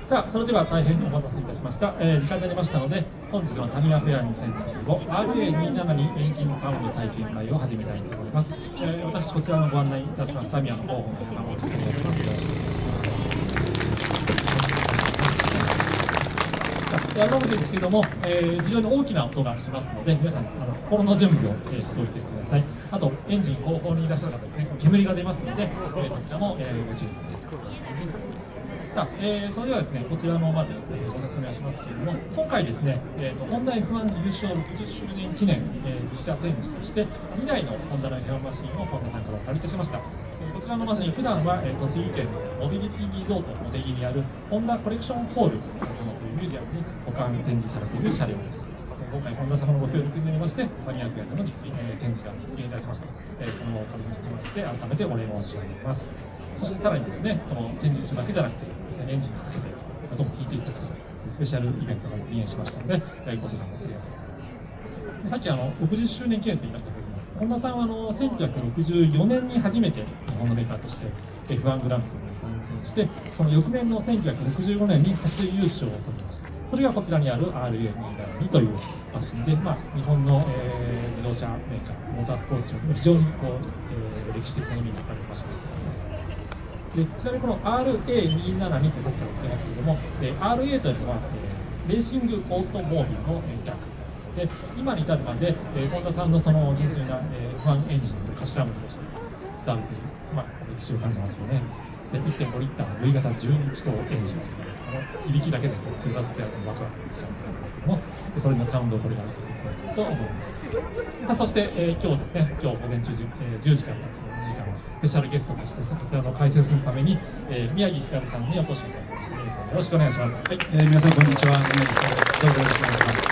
さあ、それでは大変お待たせいたしました。時間になりましたので、本日のタミヤフェア2015 RA272 エンジンサウンド体験会を始めたいと思います。私、こちらのご案内いたしますタミヤの広報の山本と申します。よろしくお願いします。改めてですけれども、非常に大きな音がしますので、皆さん心の準備を、しておいてください。あと、エンジン後方にいらっしゃる方ですね、煙が出ますので、そちらも、ご注意ください。さあ、それではですね、こちらのまず、ご説明をしますけれども、今回ですね、ホンダ F1 優勝60周年記念、実写展示として、2台のホンダの F1 マシンをホンダさんからお借りいたしました。こちらのマシン、普段は、栃木県のモビリティリゾート茂木にあるホンダコレクションホールというミュージアムに保管展示されている車両です。今回、ホンダ様のご協力によりまして、タミヤフェアでの展示が実現いたしました。このままお借りしまして、改めてお礼申し上げます。そしてさらにですね、その展示するだけじゃなくて、エンジンにかけて、音も聞いていただくというスペシャルイベントが実現しましたので、こちらもありがとうございます。さっき60周年記念と言いましたけれども、本田さんは1964年に初めて日本のメーカーとして F1 グランプリに参戦して、その翌年の1965年に初優勝を取りました。それがこちらにある RA272 というマシンで、日本の、自動車メーカー、モータースポーツ上でも非常に歴史的な意味があるマシンになります。でちなみにこの RA272 ってさっきから言ってますけども、RA というのは、レーシングオートモービルの略ですので、今に至るまで、本田さんのその純粋な、F1 エンジンの頭文字として使われている、歴史を感じますよね。で 1.5 リッターの V 型12気筒エンジン、その響きだけで車好きはワクワクしちゃうんですけども、それのサウンドをこれから聞いていただきたいと思います。そして、今日ですね、今日午前中 10時から時間スペシャルゲストとしてこちらの解説するために、宮城ひかるさんにお越しいただきました。宮城さん、よろしくお願いします。はい、皆さんこんにちは。宮城ひかるです。どうぞよろしくお願いします。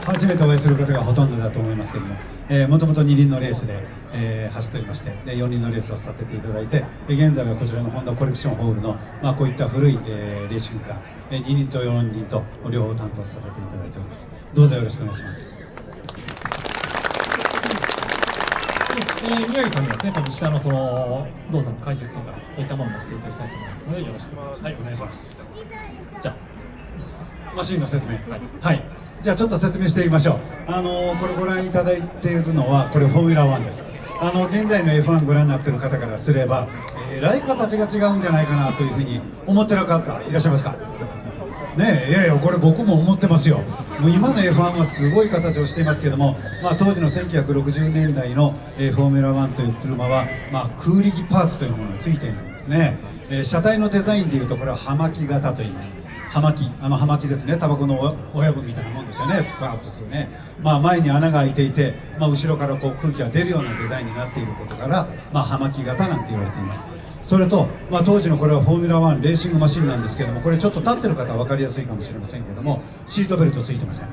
初めてお会いする方がほとんどだと思いますけども、もともと2輪のレースで、走っておりまして、4輪のレースをさせていただいて、現在はこちらのホンダコレクションホールの、こういった古い、レーシングカー、2輪と4輪と両方担当させていただいております。どうぞよろしくお願いします。宮城さんにはですね、実写のこの動作の解説とかそういったものもしていただきたいと思いますので、よろしくお願いします。はい、お願いします。じゃあマシンの説明、はい、じゃあちょっと説明していきましょう。これご覧いただいているのはこれフォーミュラ1です。現在の F1 ご覧になっている方からすれば、ライ形が違うんじゃないかなというふうに思ってる方いらっしゃいますかね。いやいや、これ僕も思ってますよ。もう今の F1 はすごい形をしていますけども、当時の1960年代の、フォーミュラ1という車は、空力パーツというものがついているんですね。車体のデザインでいうとこれは葉巻型と言います。葉巻、葉巻ですね。タバコの親分みたいなもんですよね。スパーッとするね。前に穴が開いていて、後ろからこう空気が出るようなデザインになっていることから、葉巻型なんて言われています。それと、当時のこれはフォーミュラ1レーシングマシンなんですけども、これちょっと立ってる方は分かりやすいかもしれませんけども、シートベルトついてません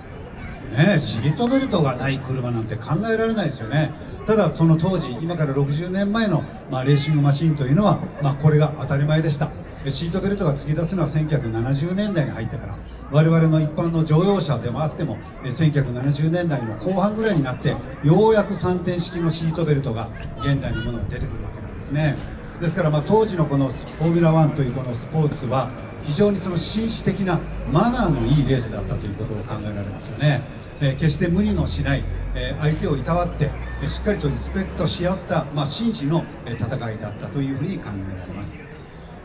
ね。シートベルトがない車なんて考えられないですよね。ただその当時、今から60年前の、レーシングマシンというのは、これが当たり前でした。シートベルトが突き出すのは1970年代に入ってから、我々の一般の乗用車でもあっても1970年代の後半ぐらいになって、ようやく3点式のシートベルトが現代のものが出てくるわけなんですね。ですから当時のこのフォーミュラ1というこのスポーツは非常にその紳士的なマナーのいいレースだったということを考えられますよね。決して無理のしない、相手をいたわってしっかりとリスペクトし合った、紳士の戦いだったというふうに考えられます。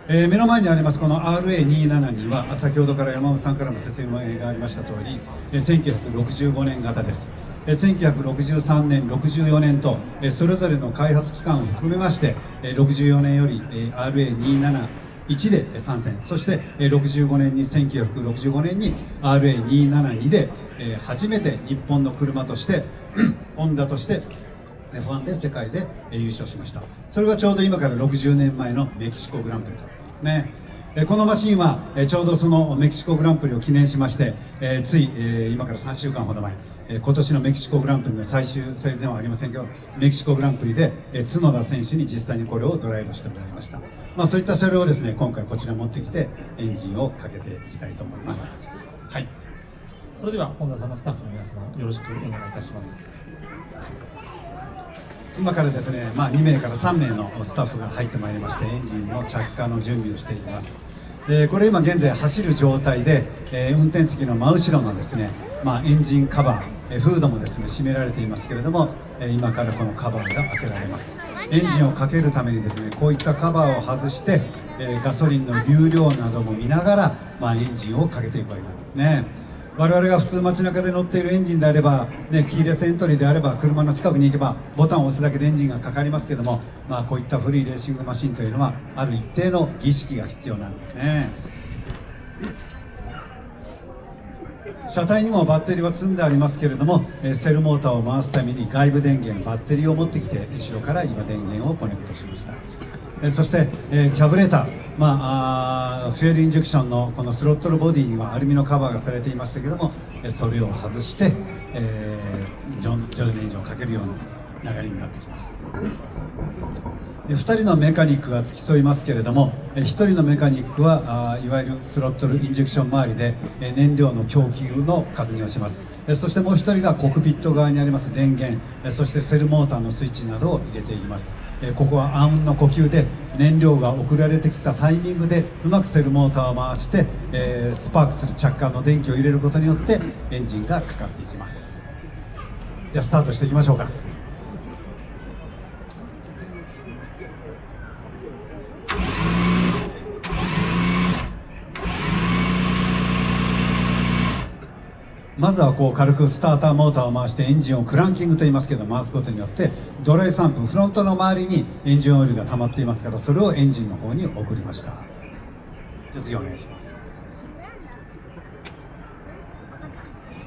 目の前にありますこの RA272 は先ほどから山本さんからも説明がありました通り、1965年型です。1963年、64年とそれぞれの開発期間を含めまして64年より RA271 で参戦、そして65年に1965年に RA272 で初めて日本の車としてホンダとして F1 で世界で優勝しました。それがちょうど今から60年前のメキシコグランプリだったんですね。このマシンはちょうどそのメキシコグランプリを記念しましてつい今から3週間ほど前今年のメキシコグランプリの最終戦ではありませんけど、メキシコグランプリで、角田選手に実際にこれをドライブしてもらいました。そういった車両をですね、今回こちら持ってきてエンジンをかけていきたいと思います。はい。それでは本田さんのスタッフの皆様よろしくお願いいたします。今からですね、2名から3名のスタッフが入ってまいりまして、エンジンの着火の準備をしています。これ今現在走る状態で、運転席の真後ろのですね、エンジンカバー、フードもですね閉められていますけれども、今からこのカバーが開けられます。エンジンをかけるためにですね、こういったカバーを外して、ガソリンの流量なども見ながら、エンジンをかけていくわけなんですね。我々が普通街中で乗っているエンジンであれば、キーレスエントリーであれば車の近くに行けばボタンを押すだけでエンジンがかかりますけども、こういったフリーレーシングマシンというのはある一定の儀式が必要なんですね。車体にもバッテリーは積んでありますけれども、セルモーターを回すために外部電源バッテリーを持ってきて後ろから今電源をコネクトしました。そして、キャブレーター、フュエルインジェクションのこのスロットルボディにはアルミのカバーがされていましたけども、それを外して、徐々にエンジンをかけるような流れになってきます。2人のメカニックが付き添いますけれども、1人のメカニックはいわゆるスロットルインジェクション周りで燃料の供給の確認をします。そしてもう1人がコックピット側にあります電源、そしてセルモーターのスイッチなどを入れていきます。ここは暗雲の呼吸で燃料が送られてきたタイミングでうまくセルモーターを回して、スパークする着火の電気を入れることによってエンジンがかかっていきます。じゃあスタートしていきましょうか。まずはこう軽くスターターモーターを回してエンジンをクランキングと言いますけど回すことによってドライ散布、フロントの周りにエンジンオイルが溜まっていますから、それをエンジンの方に送りました。じゃあ次お願いします。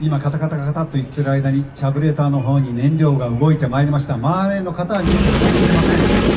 今カタカタカタと言ってる間にキャブレーターの方に燃料が動いてまいりました。周りの方は見えてるかもしれません。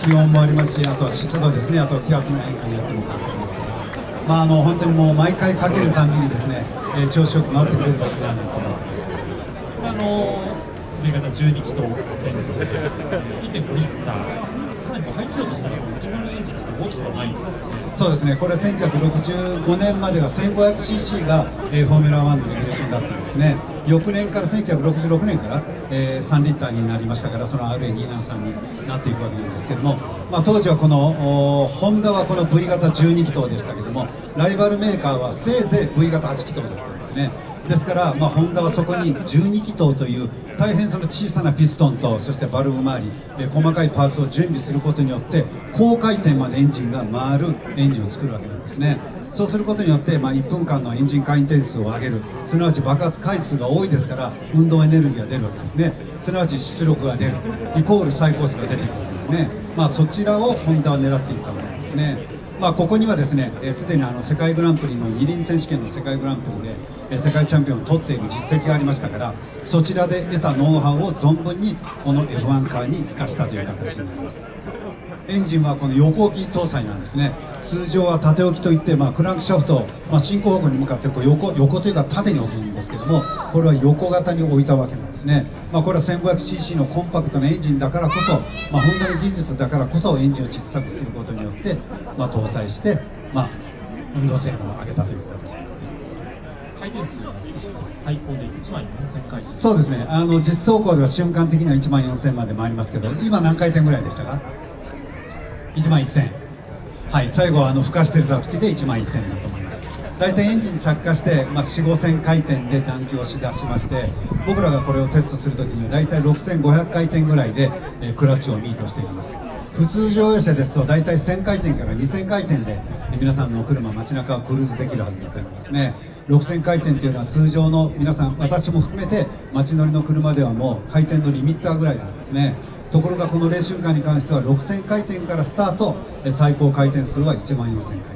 気温もありますし、あとは湿度ですね、あと気圧の変化によっても変わってきますから、本当にもう毎回かけるたんびにですね、調子よく回ってくれればいいなと思ってます。これ型12気筒エンジンで1.5リッター、かなり排気量としては自分のエンジンとして大きくはないんですよね。そうですね、これ1965年までは 1500cc が、フォーミュラ1のレギュレーションだったんですね。翌年から1966年から、3リッターになりましたから、その RA273 になっていくわけなんですけども、当時はこのホンダはこの V 型12気筒でしたけども、ライバルメーカーはせいぜい V 型8気筒だったんですね。ですから、ホンダはそこに12気筒という大変その小さなピストンと、そしてバルブ周り、細かいパーツを準備することによって高回転までエンジンが回るエンジンを作るわけなんですね。そうすることによって、1分間のエンジン回転数を上げる、すなわち爆発回数が多いですから運動エネルギーが出るわけですね。すなわち出力が出るイコール最高速が出てくるわけですね。そちらをホンダは狙っていったわけなんですね。ここにはですね、すでに世界グランプリの二輪選手権の世界グランプリで、世界チャンピオンを取っている実績がありましたから、そちらで得たノウハウを存分にこの F1 カーに生かしたという形になります。エンジンはこの横置き搭載なんですね。通常は縦置きといって、クランクシャフトを、進行方向に向かってこう横というか縦に置くんですけども、これは横型に置いたわけなんですね。これは 1500cc のコンパクトなエンジンだからこそ、ホンダの技術だからこそエンジンを小さくすることによって、搭載して、運動性能を上げたという形になっています。回転数が最高で1万4000回転。そうですね、実走行では瞬間的には1万4000まで回りますけど、今何回転ぐらいでしたか？1万1000、はい、最後はふかしてた時で1万1000だと思います。大体エンジン着火して、4、5000回転で暖気をしだしまして、僕らがこれをテストするときには大体6500回転ぐらいで、クラッチをミートしていきます。普通乗用車ですと大体1000回転から2000回転で皆さんのお車街中をクルーズできるはずだと思いますね。6000回転というのは通常の皆さん、私も含めて街乗りの車ではもう回転のリミッターぐらいなんですね。ところがこのレーシュンカーに関しては6000回転からスタート、最高回転数は1万4000回転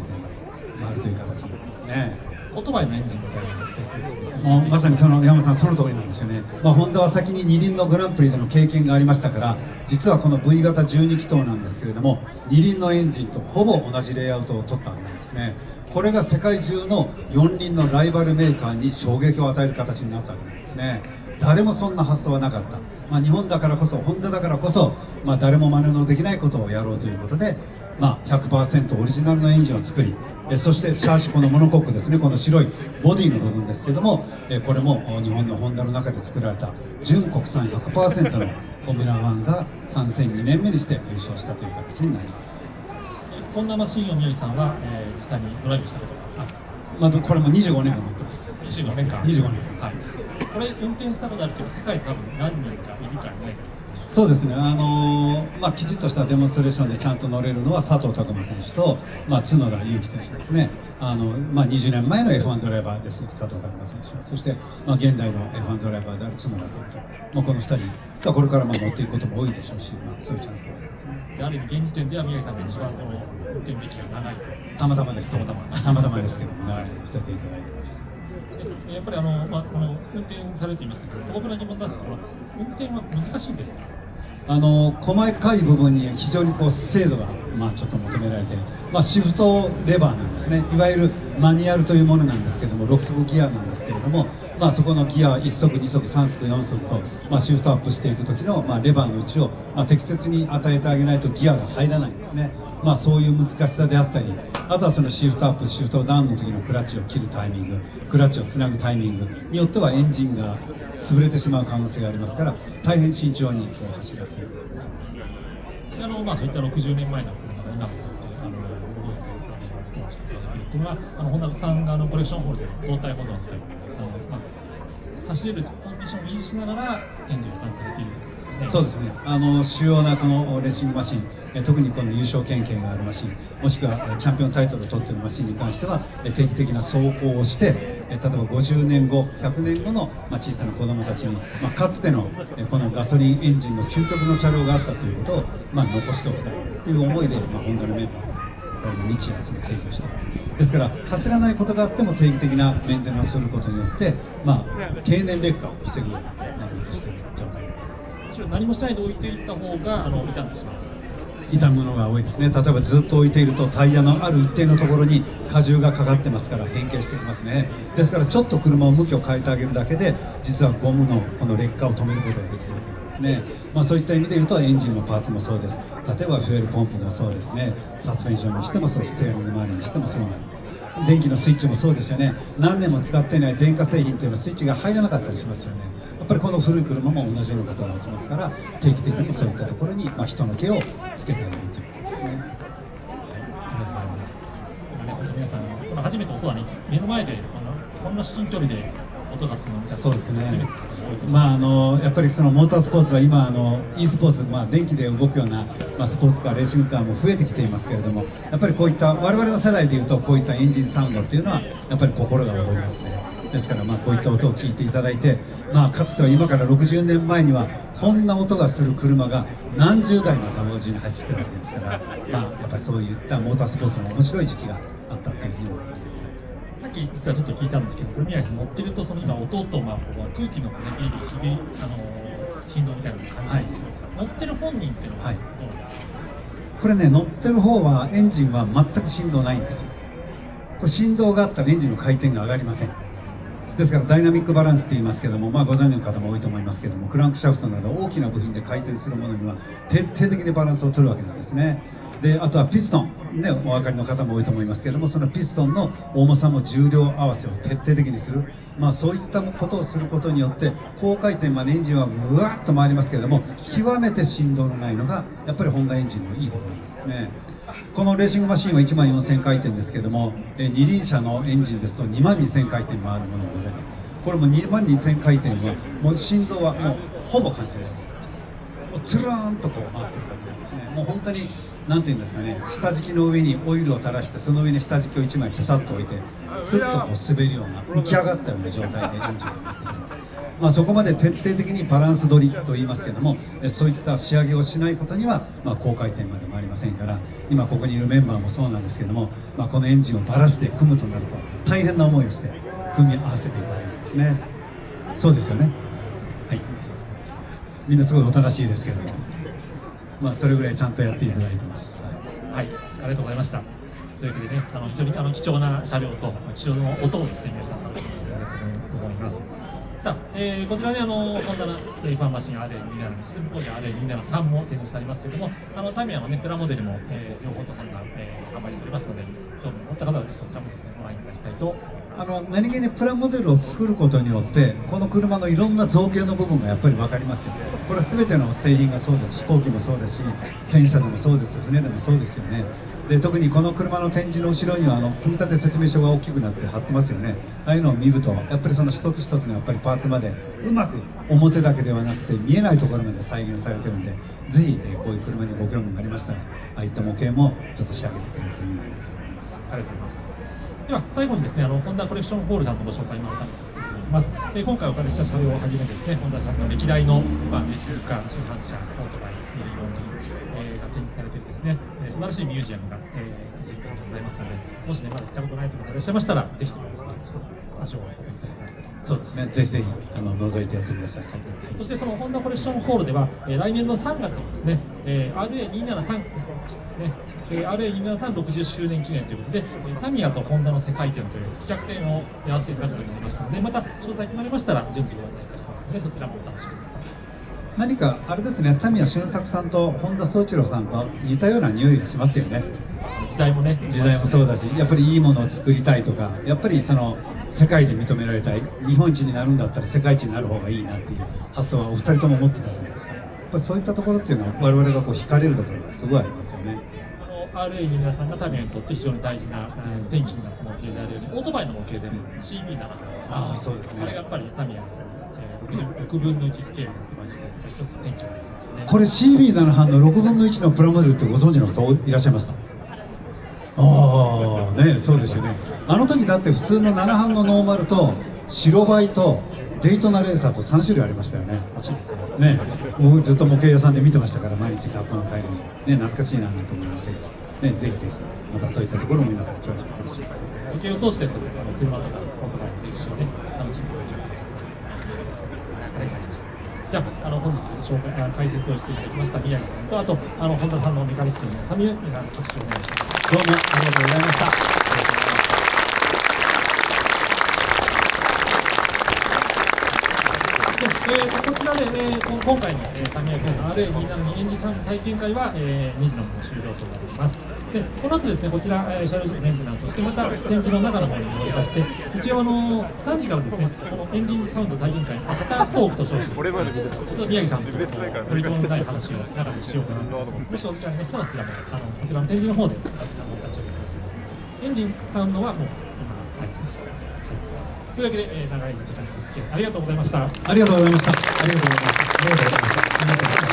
まで回るという形になりますね。オートバイのエンジンみたいなんですけど、まさに山本さん、その通りなんですよね。ホンダは先に二輪のグランプリでの経験がありましたから、実はこの V 型12気筒なんですけれども、二輪のエンジンとほぼ同じレイアウトを取ったわけなんですね。これが世界中の四輪のライバルメーカーに衝撃を与える形になったわけなんですね。誰もそんな発想はなかった。日本だからこそ、ホンダだからこそ、誰も真似のできないことをやろうということで、100% オリジナルのエンジンを作り、そしてシャーシ、このモノコックですね、この白いボディの部分ですけども、これも日本のホンダの中で作られた純国産 100% のフォーミュラ1が参戦2年目にして優勝したという形になります。そんなマシンを宮城さんは、実際にドライブしたことがあると。これも25年間乗ってます。25年間。25年間。はい。これ運転したことあるけど、世界で多分何人かいるかいないかですね。そうですね、きちっとしたデモンストレーションでちゃんと乗れるのは佐藤拓磨選手と、角田裕樹選手ですね。20年前の F1 ドライバーです、佐藤拓磨選手は。そして、現代の F1 ドライバーである角田君と、この2人がこれから乗っていくことも多いでしょうし、そういうチャンスはありますね。で、ある意味現時点では宮城さんが一番この運転歴が長いと。たまたまですけど、たまですけども、長くさせていただいてます。やっぱりこの運転されていましたけど、素朴な疑問出すと、運転は難しいんですか？細かい部分に非常に精度がちょっと求められて、シフトレバーなんですね。いわゆるマニュアルというものなんですけども、6速ギアなんですけれども、そこのギア1速2速3速4速と、シフトアップしていく時の、レバーの位置を、適切に与えてあげないとギアが入らないんですね。そういう難しさであったり、あとはそのシフトアップシフトダウンの時のクラッチを切るタイミング、クラッチをつなぐタイミングによってはエンジンが潰れてしまう可能性がありますから、大変慎重に走らせる形になります。そういった60年前の車が今もとって動いているというのは、ホンダさんがコレクションホールで動態保存という走れるコンディションを維持しながらエンジンを管理されているということですね。そうですね。主要なこのレーシングマシン、特にこの優勝経験があるマシン、もしくはチャンピオンタイトルを取っているマシンに関しては、定期的な走行をして、例えば50年後、100年後の小さな子どもたちに、かつてのこのガソリンエンジンの究極の車両があったということを残しておきたいという思いで、ホンダのメンバーが日夜その制御しています。ですから走らないことがあっても定期的なメンテナンスをすることによって、経年劣化を防ぐようになりしている状態です。何もしないで置いていった方が傷んでしまう。傷むものが多いですね。例えばずっと置いているとタイヤのある一定のところに荷重がかかってますから変形してきますね。ですからちょっと車を向きを変えてあげるだけで実はゴムのこの劣化を止めることができるわけなんですね。そういった意味で言うとエンジンのパーツもそうです。例えばフュエルポンプもそうですね。サスペンションにしてもそう、ステアリング周りにしてもそうなんです。電気のスイッチもそうですよね。何年も使っていない電化製品っていうのはスイッチが入らなかったりしますよね。やっぱりこの古い車も同じようなことが起きますから、定期的にそういったところに、人の毛をつけてあげるということですね。ありがとうございます。今ね、本当皆さん、この初めて音はね、目の前で、こんな至近距離で音がするのみたいな。そうですね。初めて多いと思います。やっぱりそのモータースポーツは今e スポーツ、電気で動くような、スポーツカー、レーシングカーも増えてきていますけれども、やっぱりこういった我々の世代でいうとこういったエンジンサウンドっていうのはやっぱり心が躍りますね。ですからこういった音を聞いていただいて、かつては今から60年前にはこんな音がする車が何十台も同時に走ってるわけですから、やっぱりそういったモータースポーツの面白い時期があったというふうに思いますよね。さっき実はちょっと聞いたんですけど、これ宮城さん乗ってると今音と空気のビリビリ振動みたいなのを感じるんですけど、乗ってる本人っていうのはどうなんですか？これね、乗ってる方はエンジンは全く振動ないんですよ。これ振動があったらエンジンの回転が上がりません。ですからダイナミックバランスって言いますけども、ご存知の方も多いと思いますけども、クランクシャフトなど大きな部品で回転するものには徹底的にバランスを取るわけなんですね。であとはピストンね、お分かりの方も多いと思いますけども、そのピストンの重さも重量合わせを徹底的にする、そういったことをすることによって高回転までエンジンはうわっと回りますけれども、極めて振動のないのがやっぱりホンダエンジンのいいところなんですね。このレーシングマシンは1万4000回転ですけども、二輪車のエンジンですと2万2000回転回るものがございます。これも2万2000回転はもう振動はもうほぼ感じないです。もうつるーんとこう回ってる感じなんですね。もう本当に何て言うんですかね、下敷きの上にオイルを垂らして、その上に下敷きを1枚ペタッと置いてスッとこう滑るような浮き上がったような状態でエンジンが回ってきます。そこまで徹底的にバランス取りと言いますけども、そういった仕上げをしないことには、高回転まで回りませんから、今ここにいるメンバーもそうなんですけども、このエンジンをばらして組むとなると大変な思いをして組み合わせていただいてですね。そうですよね。はい。みんなすごいおとなしいですけども、それぐらいちゃんとやっていただいてます。はい、ありがとうございました。というわけでね、非常に貴重な車両と貴重な音をですね、皆さん楽しんでいただけたらと思います。さあ、こちらね、ホンダの F1 マシン RA272、そして向こうに RA273 も展示してありますけれども、タミヤのね、プラモデルも、両方とも今、販売しておりますので、興味を持った方はそちらもですね、ご覧いただきたいと思います。何気にプラモデルを作ることによってこの車のいろんな造形の部分がやっぱり分かりますよね。これは全ての製品がそうです。飛行機もそうですし、戦車でもそうです。船でもそうですよね。で特にこの車の展示の後ろには組み立て説明書が大きくなって貼ってますよね。ああいうのを見るとやっぱりその一つ一つのやっぱりパーツまでうまく表だけではなくて見えないところまで再現されてるんで、ぜひこういう車にご興味がありましたら、ああいった模型もちょっと仕上げてくれるといいなと思います。ありがとうございます。では最後にですね、ホンダコレクションホールさんのご紹介を改めてさせていただきます。今回お借りした車両をはじめですね、ホンダさんの歴代の、レーシングカー、新幹線、オートバイ、いろんな、が展示されているですね、素晴らしいミュージアムが、栃木県でございますので、もしね、まだ行ったことないという方いらっしゃいましたら、ぜひともですね、ちょっと足を運んでいただけたらと。そうですね、ぜひぜひ覗いてやってください。そしてそのホンダコレクションホールでは、来年の3月にですね、RA273 ですね、RA27360 周年記念ということで、タミヤとホンダの世界展という企画展をやらせていただくことになりましたので、また詳細決まりましたら順次ご案内いたしますので、そちらもお楽しみください。何かあれですね、タミヤ俊作さんと本田宗一郎さんと似たような匂いがしますよね。時代もね、時代もそうだし、やっぱりいいものを作りたいとか、やっぱりその世界で認められたい、日本一になるんだったら世界一になる方がいいなっていう発想はお二人とも持ってたじゃないですか。やっぱりそういったところっていうのは我々がこう惹かれるところがすごいありますよね。RA に皆さんがタミヤにとって非常に大事な転機になった模型であるように、オートバイの模型で、ね、CB700、ああそうですね。あれがやっぱりタミヤの6分の1スケールに発売して一つの転機になりますよね。これ CB7 班の6分の1のプラモデルってご存知の方いらっしゃいますか？ああね、そうですよね。あの時だって普通の7班のノーマルと白バイとデイトナレーサーと3種類ありましたよね。ね、僕ずっと模型屋さんで見てましたから、毎日学校の帰りにね、懐かしいなと思いましたけど、ね、ぜひぜひまたそういったところも皆さん興味持ってほしい。模型を通して車とかオートバイの歴史をね、楽しんでいただけます。ありがとうございました。じゃあ、本日解説をしていただきました宮城さんと、あと本田さんのメカニックの皆さんに拍手をお願いします。どうもありがとうございました。こちらで、今回の神谷県の RA272 エンジンサウンド体験会は、2時のも終了となります。でこの後ですね、こちら、車両メンテナンスをして、また展示の中の方に戻りまして、一応3時からですね、このエンジンサウンド体験会、サタートークと称して、ちょっと宮城さんと取り留めのない話を中でしようかなと。もしお時間ありましたら、こちらもこちらの展示の方で立ち寄ってください。エンジンサウンドはもう今最後です。というわけで、長い時間お付き合いありがとうございました。ありがとうございました。ありがとうございました。ありがとうございました。